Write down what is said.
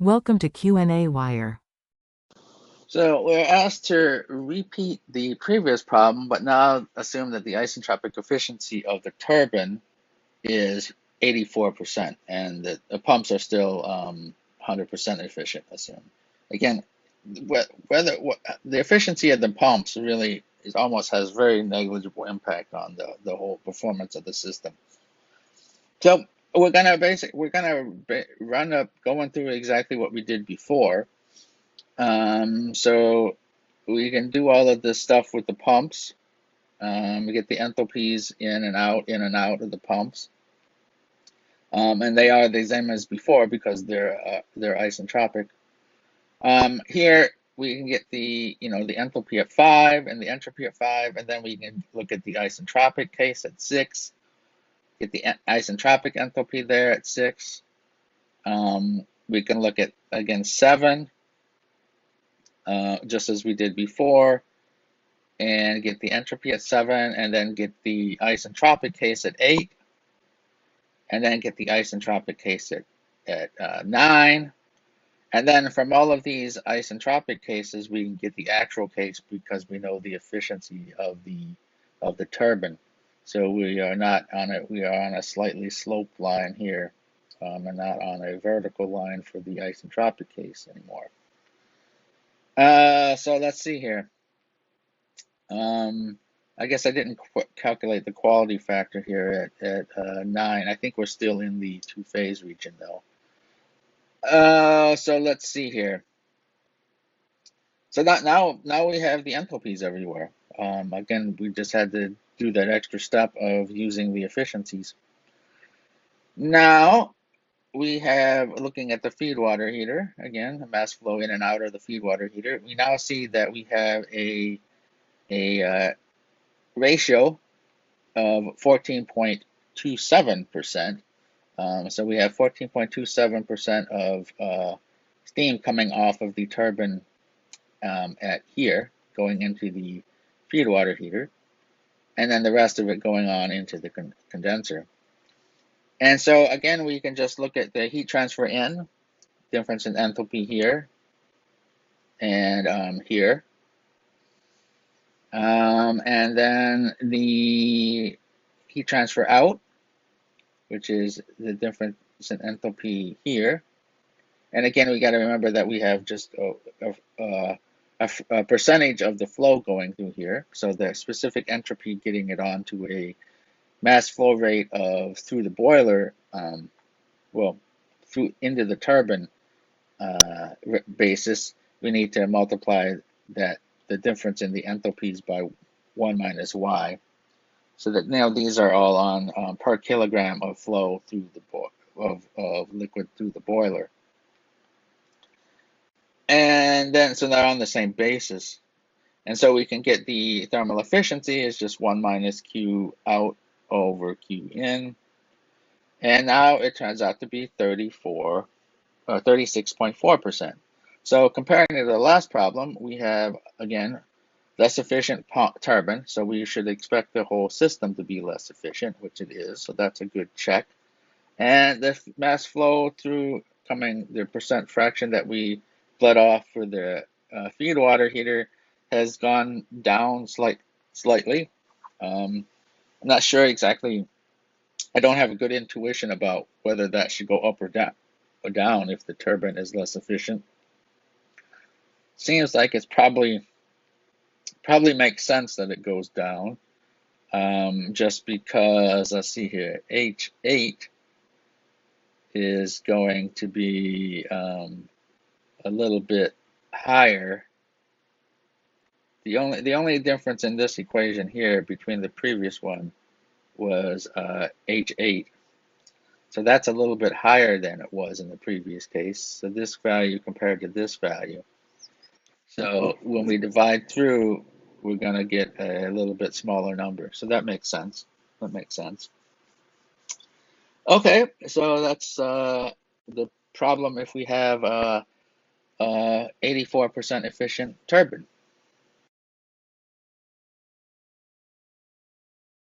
Welcome to qnawire. So we're asked to repeat the previous problem, but now assume that the isentropic efficiency of the turbine is 84%, and that the pumps are still 100% efficient, assume. Again, the efficiency of the pumps really almost has very negligible impact on the whole performance of the system. So we're gonna run up going through exactly what we did before. So we can do all of this stuff with the pumps. We get the enthalpies in and out of the pumps. And they are the same as before because they're isentropic. Here we can get the enthalpy at 5 and the entropy at 5, and then we can look at the isentropic case at 6. Get the isentropic enthalpy there at 6. We can look at again 7, just as we did before, and get the entropy at 7, and then get the isentropic case at 8, and then get the isentropic case at 9. And then from all of these isentropic cases, we can get the actual case because we know the efficiency of the turbine. So we are on a slightly sloped line here, and not on a vertical line for the isentropic case anymore. So let's see here. I guess I didn't calculate the quality factor here at 9. I think we're still in the two-phase region though. So let's see here. So now we have the enthalpies everywhere. Again, we just had to do that extra step of using the efficiencies. Now we have, looking at the feed water heater, again, the mass flow in and out of the feed water heater, we now see that we have a ratio of 14.27%. So we have 14.27% of steam coming off of the turbine at here, going into the feed water heater, and then the rest of it going on into the condenser. And so again, we can just look at the heat transfer in, difference in enthalpy here and here. And then the heat transfer out, which is the difference in enthalpy here. And again, we got to remember that we have just a percentage of the flow going through here. So the specific entropy getting it onto a mass flow rate of through the boiler, through into the turbine basis, we need to multiply the difference in the enthalpies by 1 minus y. So that now these are all on per kilogram of flow through of liquid through the boiler. And then, so they're on the same basis. And so we can get the thermal efficiency is just 1 minus Q out over Q in. And now it turns out to be 36.4%. So comparing to the last problem, we have, again, less efficient turbine. So we should expect the whole system to be less efficient, which it is. So that's a good check. And the mass flow through the percent fraction that we bled off for the feed water heater has gone down slightly. I'm not sure exactly. I don't have a good intuition about whether that should go up or down if the turbine is less efficient. Seems like it's probably makes sense that it goes down, just because, let's see here, H8 is going to be a little bit higher. The only difference in this equation here between the previous one was H8. So that's a little bit higher than it was in the previous case. So this value compared to this value. So when we divide through, we're going to get a little bit smaller number. So that makes sense. That makes sense. Okay, so that's the problem if we have 84% efficient turbine.